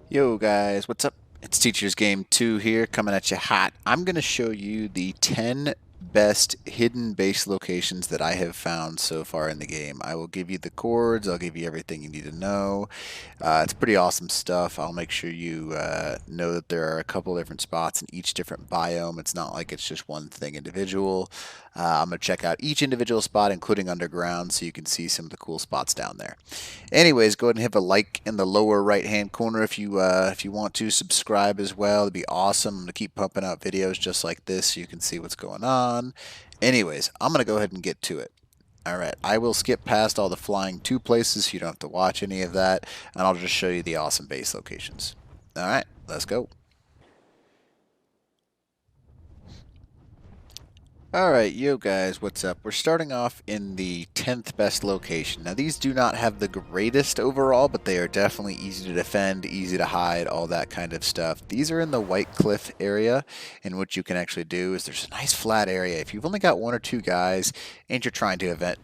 Yo guys, what's up? It's Teacher's Game 2 here, coming at you hot. I'm going to show you the 10 best hidden base locations that I have found so far in the game. I will give you the chords, I'll give you everything you need to know. It's pretty awesome stuff. I'll make sure you know that there are a couple different spots in each different biome. It's not like it's just one thing individual. I'm going to check out each individual spot, including underground, so you can see some of the cool spots down there. Anyways, go ahead and hit a like in the lower right hand corner if you want to. Subscribe as well. It'd be awesome. I'm going to keep pumping out videos just like this so you can see what's going on. Anyways, I'm going to go ahead and get to it. Alright, I will skip past all the flying to places so you don't have to watch any of that, and I'll just show you the awesome base locations. Alright, let's go. Alright, yo guys, what's up? We're starting off in the 10th best location. Now these do not have the greatest overall, but they are definitely easy to defend, easy to hide, all that kind of stuff. These are in the White Cliff area, and what you can actually do is there's a nice flat area. If you've only got one or two guys, and you're trying to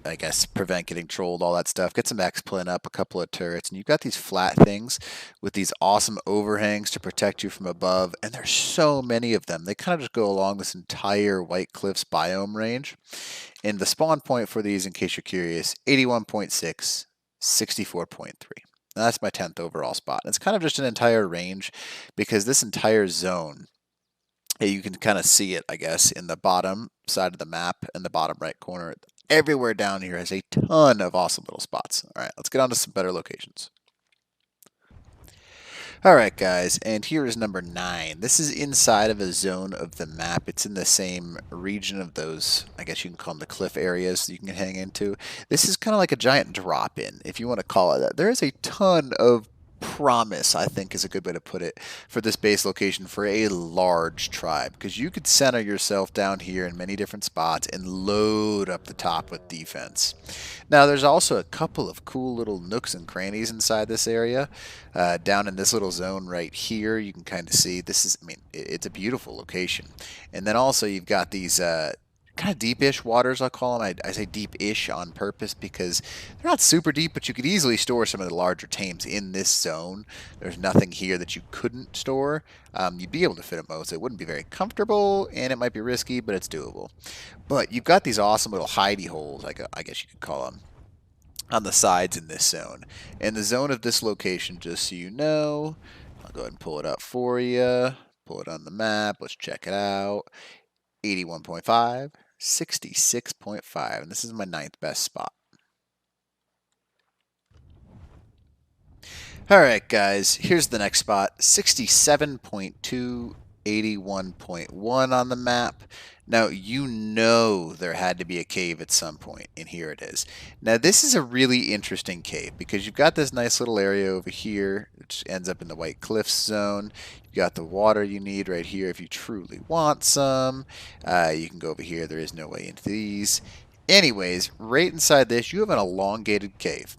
prevent getting trolled, all that stuff, get some X-Plin up, a couple of turrets, and you've got these flat things with these awesome overhangs to protect you from above, and there's so many of them. They kind of just go along this entire White Cliffs biome range. And the spawn point for these, in case you're curious, 81.6, 64.3. That's my 10th overall spot. It's kind of just an entire range because this entire zone, you can kind of see it, I guess, in the bottom side of the map in the bottom right corner. Everywhere down here has a ton of awesome little spots. All right, let's get on to some better locations. Alright guys, and here is number 9. This is inside of a zone of the map. It's in the same region of those, I guess you can call them the cliff areas you can hang into. This is kind of like a giant drop-in, if you want to call it that. There is a ton of promise, I think is a good way to put it, for this base location for a large tribe, because you could center yourself down here in many different spots and load up the top with defense. Now there's also a couple of cool little nooks and crannies inside this area. Down in this little zone right here, you can kind of see this is, I mean, it's a beautiful location. And then also you've got these kind of deep-ish waters, I'll call them. I say deep-ish on purpose because they're not super deep, but you could easily store some of the larger tames in this zone. There's nothing here that you couldn't store. You'd be able to fit them most. It wouldn't be very comfortable, and it might be risky, but it's doable. But you've got these awesome little hidey-holes, I guess you could call them, on the sides in this zone. And the zone of this location, just so you know, I'll go ahead and pull it up for you. Pull it on the map. Let's check it out. 81.5. 66.5, and this is my 9th best spot. Alright guys, here's the next spot, 67.2, 81.1 on the map. Now you know there had to be a cave at some point, and here it is. Now this is a really interesting cave because you've got this nice little area over here which ends up in the White Cliffs zone. You've got the water you need right here if you truly want some. You can go over here, there is no way into these. Anyways, right inside this you have an elongated cave.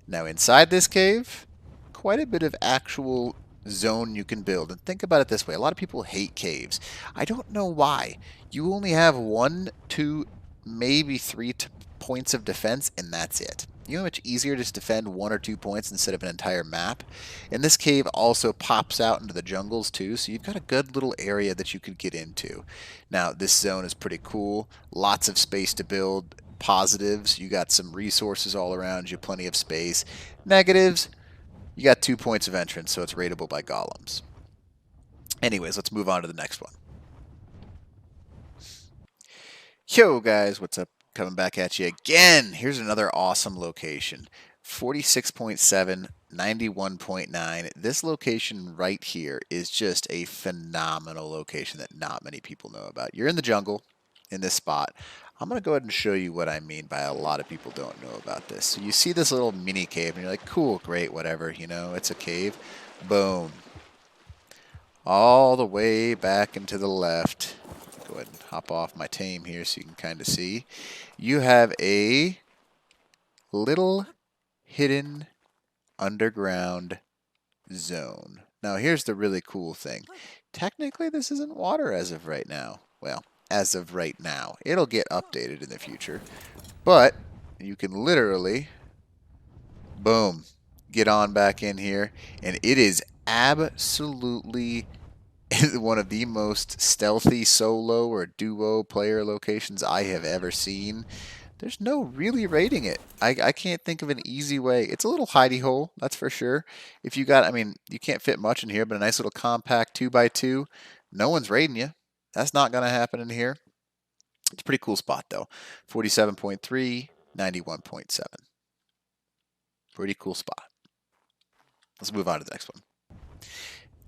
Now inside this cave, quite a bit of actual zone you can build. And think about it this way, a lot of people hate caves. I don't know why. You only have 1, 2, maybe 3 points of defense, and that's it. You know how much easier to just defend 1 or 2 points instead of an entire map? And this cave also pops out into the jungles too, so you've got a good little area that you could get into. Now this zone is pretty cool, lots of space to build. Positives, you got some resources all around you, plenty of space. Negatives, you got 2 points of entrance, so it's rateable by golems. Anyways, let's move on to the next one. Yo guys, what's up? Coming back at you again. Here's another awesome location. 46.7, 91.9. This location right here is just a phenomenal location that not many people know about. You're in the jungle in this spot. I'm going to go ahead and show you what I mean by a lot of people don't know about this. So you see this little mini cave and you're like, cool, great, whatever, you know, it's a cave. Boom. All the way back and to the left. Go ahead and hop off my tame here so you can kind of see. You have a little hidden underground zone. Now here's the really cool thing. Technically this isn't water as of right now. Well, as of right now. It'll get updated in the future. But you can literally, boom, get on back in here. And it is absolutely one of the most stealthy solo or duo player locations I have ever seen. There's no really rating it. I can't think of an easy way. It's a little hidey hole, that's for sure. If you got, I mean, you can't fit much in here, but a nice little compact 2x2, no one's raiding you. That's not going to happen in here. It's a pretty cool spot, though. 47.3, 91.7. Pretty cool spot. Let's move on to the next one.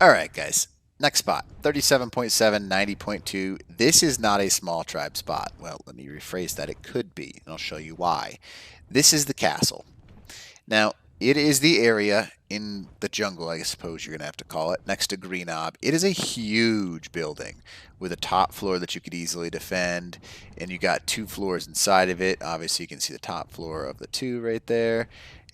All right, guys. Next spot, 37.7, 90.2. This is not a small tribe spot. Well, let me rephrase that. It could be, and I'll show you why. This is the castle. Now, it is the area in the jungle, I suppose you're going to have to call it, next to Greenob. It is a huge building with a top floor that you could easily defend, and you got 2 floors inside of it. Obviously, you can see the top floor of the 2 right there,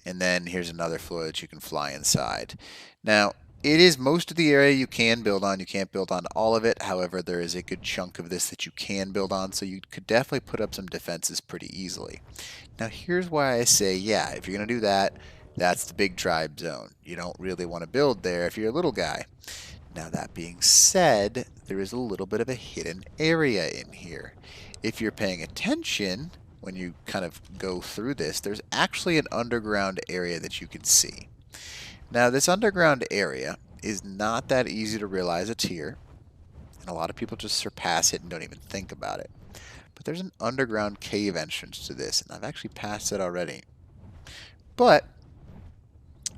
and then here's another floor that you can fly inside. Now, it is most of the area you can build on. You can't build on all of it. However, there is a good chunk of this that you can build on, so you could definitely put up some defenses pretty easily. Now, here's why I say, yeah, if you're going to do that, that's the big tribe zone. You don't really want to build there if you're a little guy. Now, that being said, there is a little bit of a hidden area in here. If you're paying attention, when you kind of go through this, there's actually an underground area that you can see. Now, this underground area is not that easy to realize it's here, and a lot of people just surpass it and don't even think about it. But there's an underground cave entrance to this, and I've actually passed it already. But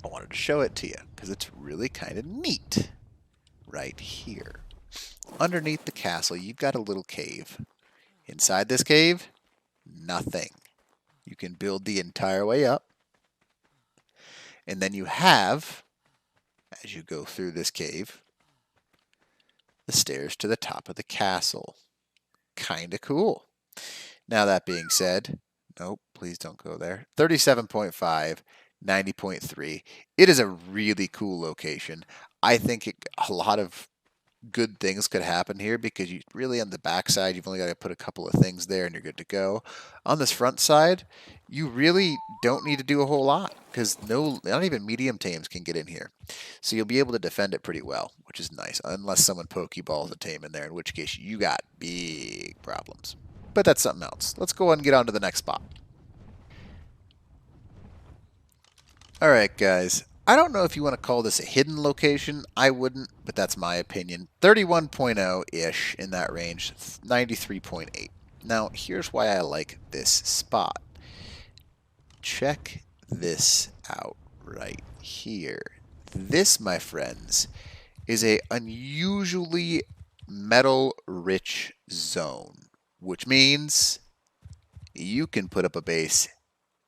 I wanted to show it to you because it's really kind of neat right here. Underneath the castle, you've got a little cave. Inside this cave, nothing. You can build the entire way up. And then you have, as you go through this cave, the stairs to the top of the castle. Kinda cool. Now that being said, nope, please don't go there. 37.5, 90.3. It is a really cool location. I think a lot of good things could happen here because you really on the back side you've only got to put a couple of things there and you're good to go. On this front side, you really don't need to do a whole lot because not even medium tames can get in here. So you'll be able to defend it pretty well, which is nice, unless someone pokeballs a tame in there, in which case you got big problems. But that's something else. Let's go ahead and get on to the next spot. Alright guys, I don't know if you want to call this a hidden location. I wouldn't, but that's my opinion. 31.0-ish in that range, 93.8. Now, here's why I like this spot. Check this out right here. This, my friends, is a unusually metal-rich zone, which means you can put up a base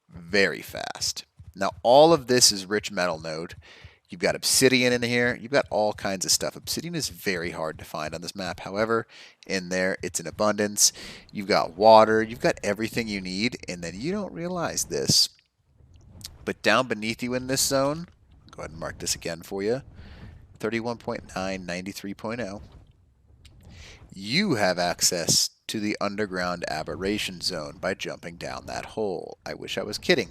very fast. Now, all of this is rich metal node. You've got obsidian in here. You've got all kinds of stuff. Obsidian is very hard to find on this map. However, in there, it's in abundance. You've got water. You've got everything you need, and then you don't realize this. But down beneath you in this zone, I'll go ahead and mark this again for you, 31.9, 93.0, you have access to the underground aberration zone by jumping down that hole. I wish I was kidding.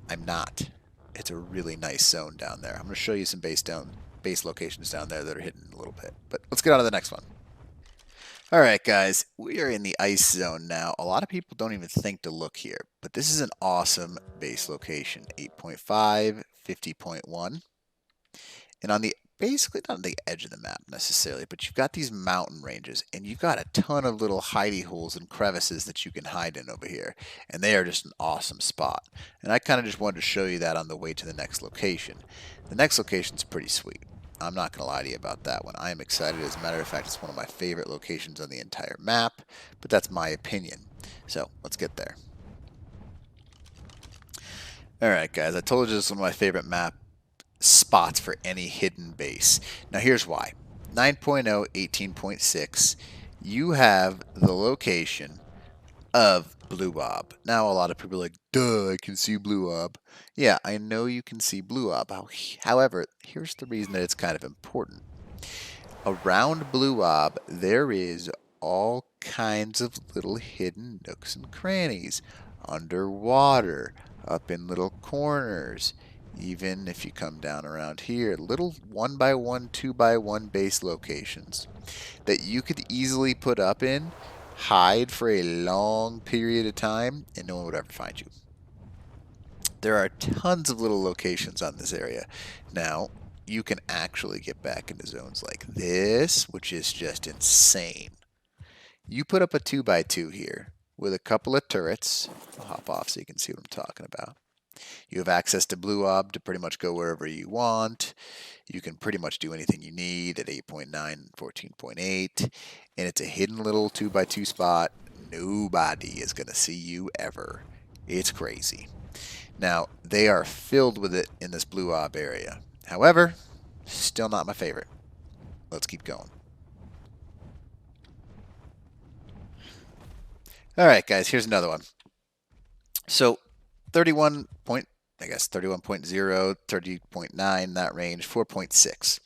I'm not. It's a really nice zone down there. I'm going to show you some base locations down there that are hidden a little bit. But let's get on to the next one. Alright guys, we are in the ice zone now. A lot of people don't even think to look here, but this is an awesome base location. 8.5, 50.1. And on the basically not on the edge of the map necessarily, but you've got these mountain ranges and you've got a ton of little hidey holes and crevices that you can hide in over here, and they are just an awesome spot. And I kind of just wanted to show you that on the way to the next location. The next location's pretty sweet. I'm not going to lie to you about that one. I am excited. As a matter of fact, it's one of my favorite locations on the entire map, but that's my opinion. So let's get there. Alright guys, I told you this is one of my favorite map spots for any hidden base. Now here's why. 9.0, 18.6, you have the location of Blue Ob. Now a lot of people are like, duh, I can see Blue Ob. Yeah, I know you can see Blue Ob. However, here's the reason that it's kind of important. Around Blue Ob, there is all kinds of little hidden nooks and crannies. underwater, up in little corners. Even if you come down around here, little 1x1, 2x1 base locations that you could easily put up in, hide for a long period of time, and no one would ever find you. There are tons of little locations on this area. Now, you can actually get back into zones like this, which is just insane. You put up a 2x2 here with a couple of turrets. I'll hop off so you can see what I'm talking about. You have access to blue ob to pretty much go wherever you want. You can pretty much do anything you need at 8.9 and 14.8. And it's a hidden little 2x2 spot. Nobody is going to see you ever. It's crazy. Now, they are filled with it in this blue ob area. However, still not my favorite. Let's keep going. All right, guys, here's another one. So 31 point, I guess 31.0, 30.9, that range, 4.6.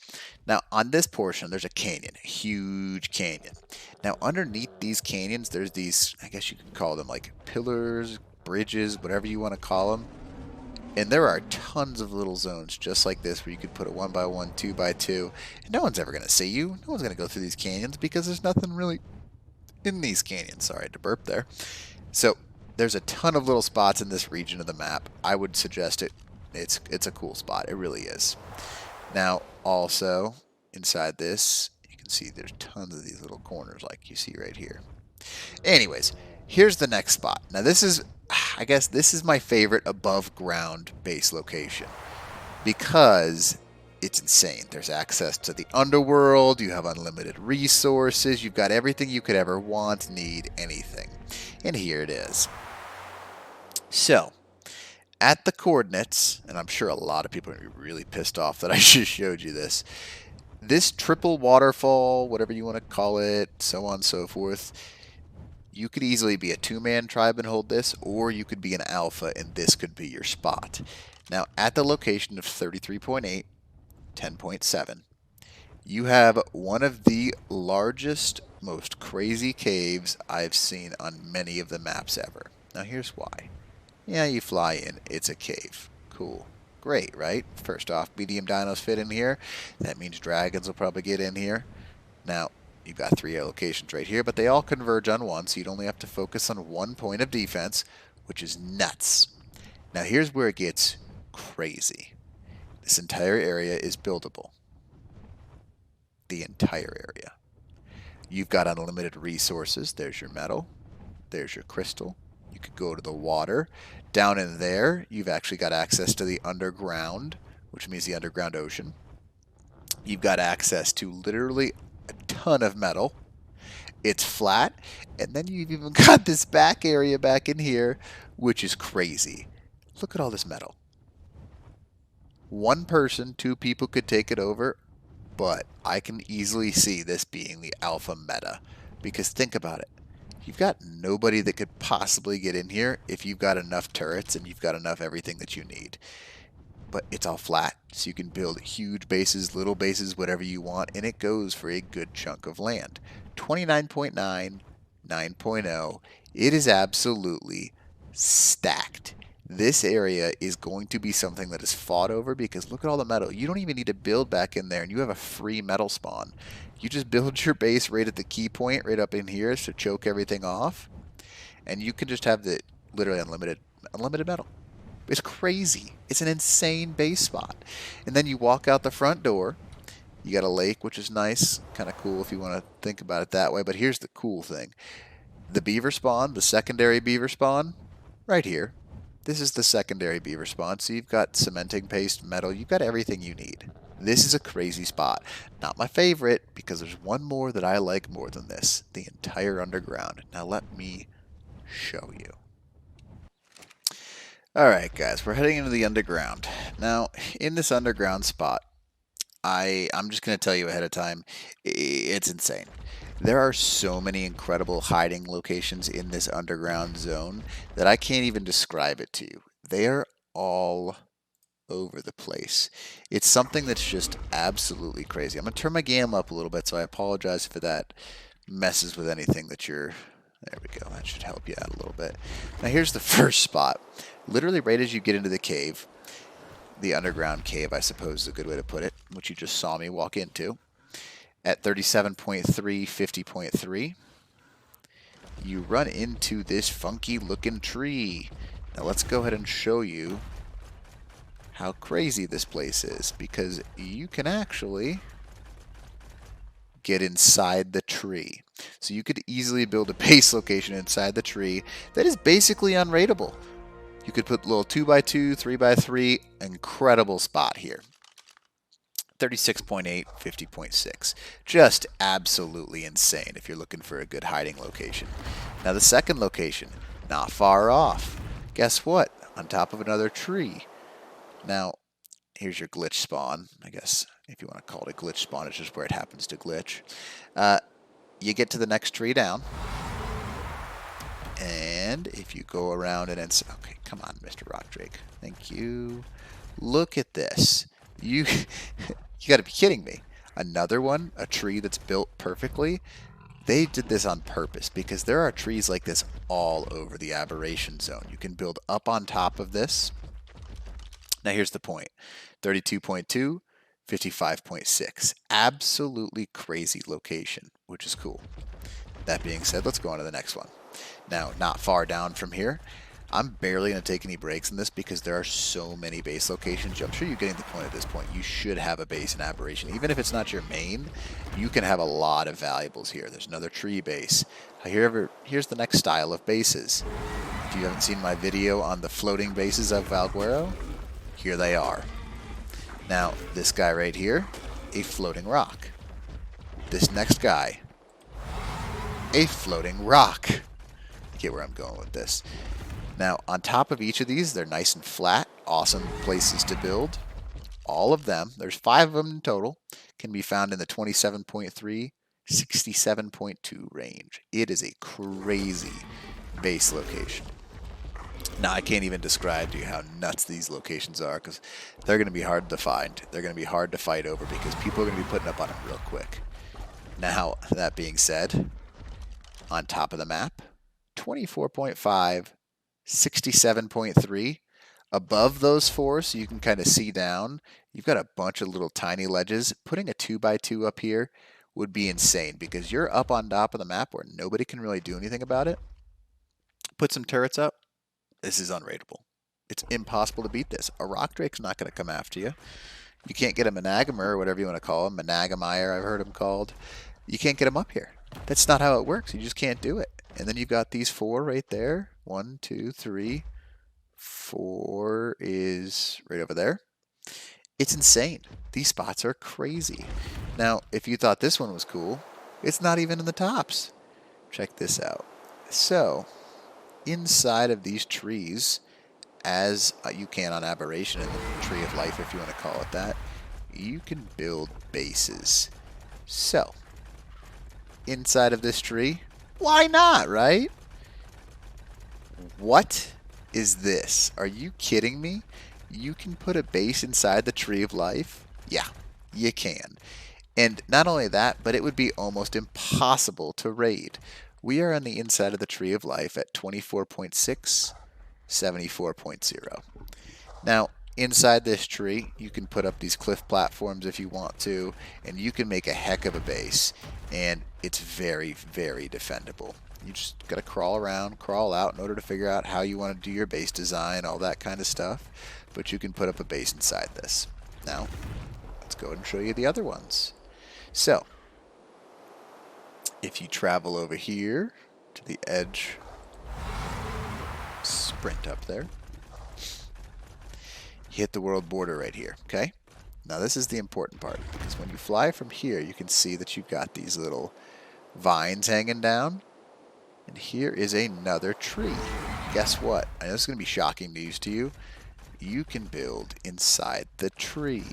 Now on this portion, there's a canyon, a huge canyon. Now underneath these canyons, there's these, I guess you could call them like pillars, bridges, whatever you want to call them. And there are tons of little zones just like this where you could put a 1x1, 2x2, and no one's ever going to see you. No one's going to go through these canyons because there's nothing really in these canyons. Sorry to burp there. So there's a ton of little spots in this region of the map. I would suggest it. It's a cool spot. It really is. Now, also, inside this, you can see there's tons of these little corners like you see right here. Anyways, here's the next spot. Now, this is, I guess, this is my favorite above ground base location because it's insane. There's access to the underworld. You have unlimited resources. You've got everything you could ever want, need, anything. And here it is. So, at the coordinates, and I'm sure a lot of people are going to be really pissed off that I just showed you this. This triple waterfall, whatever you want to call it, so on and so forth, you could easily be a two-man tribe and hold this, or you could be an alpha and this could be your spot. Now, at the location of 33.8, 10.7, you have one of the largest, most crazy caves I've seen on many of the maps ever. Now, here's why. Yeah, you fly in. It's a cave. Cool. Great, right? First off, medium dinos fit in here. That means dragons will probably get in here. Now, you've got 3 locations right here, but they all converge on one, so you'd only have to focus on one point of defense, which is nuts. Now, here's where it gets crazy. This entire area is buildable. The entire area. You've got unlimited resources. There's your metal. There's your crystal. You could go to the water. Down in there, you've actually got access to the underground, which means the underground ocean. You've got access to literally a ton of metal. It's flat. And then you've even got this back area back in here, which is crazy. Look at all this metal. One person, 2 people could take it over, but I can easily see this being the alpha meta. Because think about it. You've got nobody that could possibly get in here if you've got enough turrets and you've got enough everything that you need. But it's all flat, so you can build huge bases, little bases, whatever you want, and it goes for a good chunk of land. 29.9, 9.0, it is absolutely stacked. This area is going to be something that is fought over because look at all the metal. You don't even need to build back in there, and you have a free metal spawn. You just build your base right at the key point, right up in here to choke everything off, and you can just have the literally unlimited metal. It's crazy. It's an insane base spot. And then you walk out the front door. You got a lake, which is nice, kind of cool if you want to think about it that way. But here's the cool thing. The beaver spawn, the secondary beaver spawn, right here. This is the secondary beaver spawn. So you've got cementing paste, metal. You've got everything you need. This is a crazy spot. Not my favorite, because there's one more that I like more than this. The entire underground. Now let me show you. Alright guys, we're heading into the underground. Now, in this underground spot, I'm just going to tell you ahead of time, it's insane. There are so many incredible hiding locations in this underground zone that I can't even describe it to you. They are all over the place. It's something that's just absolutely crazy. I'm going to turn my game up a little bit, so I apologize if that messes with anything that you're There we go. That should help you out a little bit. Now here's the first spot. Literally right as you get into the cave, the underground cave, I suppose is a good way to put it, which you just saw me walk into, at 37.3, 50.3, you run into this funky looking tree. Now let's go ahead and show you how crazy this place is, because you can actually get inside the tree. So you could easily build a base location inside the tree that is basically unrateable. You could put a little 2x2, 3x3, incredible spot here. 36.8, 50.6. Just absolutely insane if you're looking for a good hiding location. Now the second location, not far off. Guess what? On top of another tree. Now, here's your glitch spawn. I guess if you want to call it a glitch spawn, it's just where it happens to glitch. You get to the next tree down. And if you go around and it's... Okay, come on, Mr. Rock Drake. Thank you. Look at this. You got to be kidding me. Another one, a tree that's built perfectly. They did this on purpose because there are trees like this all over the Aberration zone. You can build up on top of this. Now here's the point. 32.2, 55.6. Absolutely crazy location, which is cool. That being said, let's go on to the next one. Now, not far down from here, I'm barely going to take any breaks in this because there are so many base locations. I'm sure you're getting the point at this point. You should have a base in Aberration. Even if it's not your main, you can have a lot of valuables here. There's another tree base. Here's the next style of bases. If you haven't seen my video on the floating bases of Valguero, here they are. Now, this guy right here, a floating rock. This next guy, a floating rock. You get where I'm going with this. Now, on top of each of these, they're nice and flat, awesome places to build. All of them, there's 5 of them in total, can be found in the 27.3, 67.2 range. It is a crazy base location. Now, I can't even describe to you how nuts these locations are because they're going to be hard to find. They're going to be hard to fight over because people are going to be putting up on them real quick. Now, that being said, on top of the map, 24.5, 67.3. Above those 4, so you can kind of see down, you've got a bunch of little tiny ledges. Putting a 2x2 up here would be insane because you're up on top of the map where nobody can really do anything about it. Put some turrets up. This is unrateable. It's impossible to beat this. A rock drake's not going to come after you. You can't get a Managamer, or whatever you want to call him, Managameyer, I've heard him called. You can't get him up here. That's not how it works. You just can't do it. And then you've got these 4 right there. 1, 2, 3, 4 is right over there. It's insane. These spots are crazy. Now, if you thought this one was cool, it's not even in the tops. Check this out. So, inside of these trees, as you can on Aberration in the Tree of Life, if you want to call it that, you can build bases. So, inside of this tree, why not, right? What is this? Are you kidding me? You can put a base inside the Tree of Life? Yeah, you can. And not only that, but it would be almost impossible to raid. We are on the inside of the Tree of Life at 24.6, 74.0. Now, inside this tree, you can put up these cliff platforms if you want to, and you can make a heck of a base. And it's very, very defendable. You just got to crawl around, crawl out in order to figure out how you want to do your base design, all that kind of stuff. But you can put up a base inside this. Now, let's go ahead and show you the other ones. So, if you travel over here to the edge, sprint up there, you hit the world border right here, okay? Now this is the important part, because when you fly from here, you can see that you've got these little vines hanging down, and here is another tree. Guess what? I know this is going to be shocking news to you. You can build inside the tree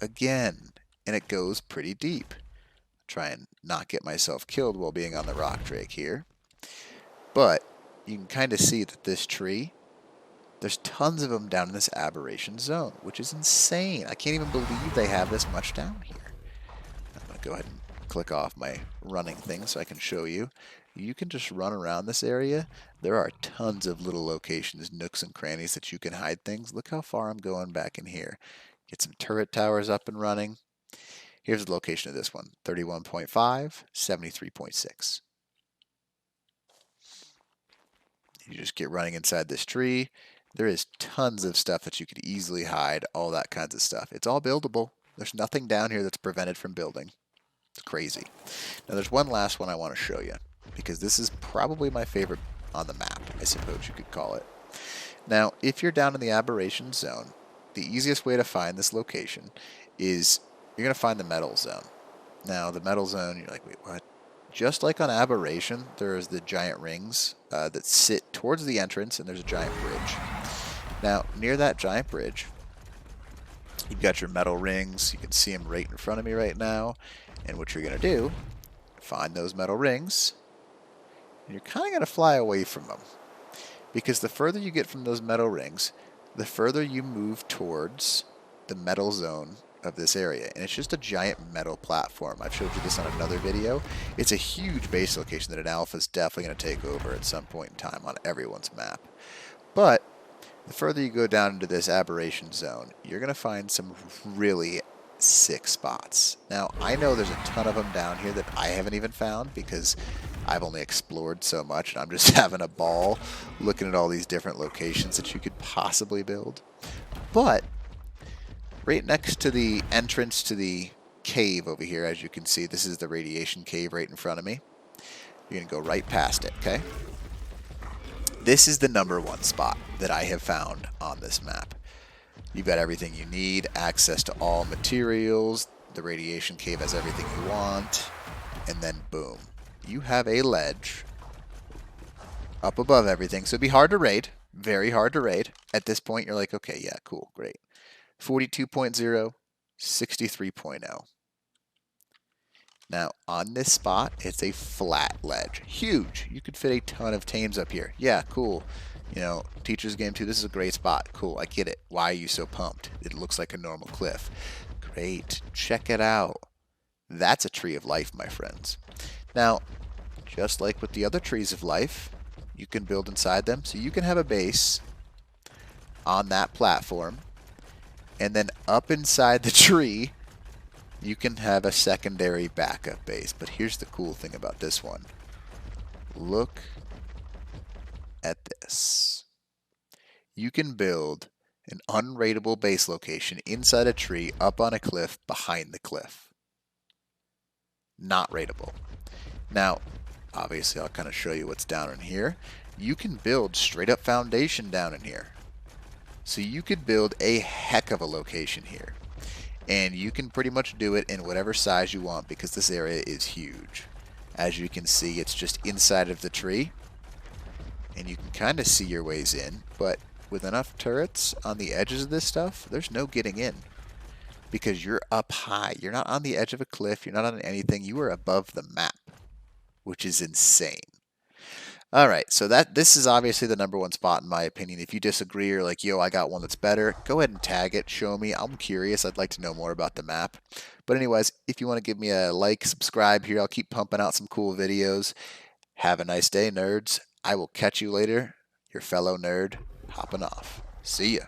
again, and it goes pretty deep. Try and not get myself killed while being on the rock drake here. But you can kind of see that this tree, there's tons of them down in this Aberration zone, which is insane. I can't even believe they have this much down here. I'm going to go ahead and click off my running thing so I can show you. you can just run around this area. There are tons of little locations, nooks and crannies that you can hide things. Look how far I'm going back in here. Get some turret towers up and running. Here's the location of this one, 31.5, 73.6. You just get running inside this tree. There is tons of stuff that you could easily hide, all that kinds of stuff. It's all buildable. There's nothing down here that's prevented from building. It's crazy. Now there's one last one I want to show you, because this is probably my favorite on the map, I suppose you could call it. Now, if you're down in the Aberration zone, the easiest way to find this location is you're going to find the metal zone. Now, the metal zone, you're like, wait, what? Just like on Aberration, there's the giant rings that sit towards the entrance, and there's a giant bridge. Now, near that giant bridge, you've got your metal rings. You can see them right in front of me right now. And what you're going to do, find those metal rings, and you're kind of going to fly away from them. Because the further you get from those metal rings, the further you move towards the metal zone of this area. And it's just a giant metal platform. I've showed you this on another video. It's a huge base location that an alpha is definitely going to take over at some point in time on everyone's map. But the further you go down into this Aberration zone, you're going to find some really sick spots. Now, I know there's a ton of them down here that I haven't even found because I've only explored so much, and I'm just having a ball looking at all these different locations that you could possibly build. But right next to the entrance to the cave over here, as you can see, this is the radiation cave right in front of me. You're going to go right past it, okay? This is the #1 spot that I have found on this map. You've got everything you need, access to all materials, the radiation cave has everything you want, and then boom. You have a ledge up above everything, so it'd be hard to raid, very hard to raid. At this point, you're like, okay, yeah, cool, great. 42.0, 63.0. Now, on this spot, it's a flat ledge. Huge. You could fit a ton of tames up here. Yeah, cool. You know, Teacher's Game 2, this is a great spot. Cool, I get it. Why are you so pumped? It looks like a normal cliff. Great. Check it out. That's a tree of life, my friends. Now, just like with the other trees of life, you can build inside them. So you can have a base on that platform, and then up inside the tree, you can have a secondary backup base. But here's the cool thing about this one. Look at this. You can build an unraidable base location inside a tree up on a cliff behind the cliff. Not raidable. Now, obviously, I'll kind of show you what's down in here. You can build straight up foundation down in here. So you could build a heck of a location here. And you can pretty much do it in whatever size you want because this area is huge. As you can see, it's just inside of the tree. And you can kind of see your ways in. But with enough turrets on the edges of this stuff, there's no getting in. Because you're up high. You're not on the edge of a cliff. You're not on anything. You are above the map. Which is insane. Alright, so this is obviously the #1 spot in my opinion. If you disagree or like, yo, I got one that's better, go ahead and tag it, show me. I'm curious. I'd like to know more about the map. But anyways, if you want to give me a like, subscribe here. I'll keep pumping out some cool videos. Have a nice day, nerds. I will catch you later. Your fellow nerd hopping off. See ya.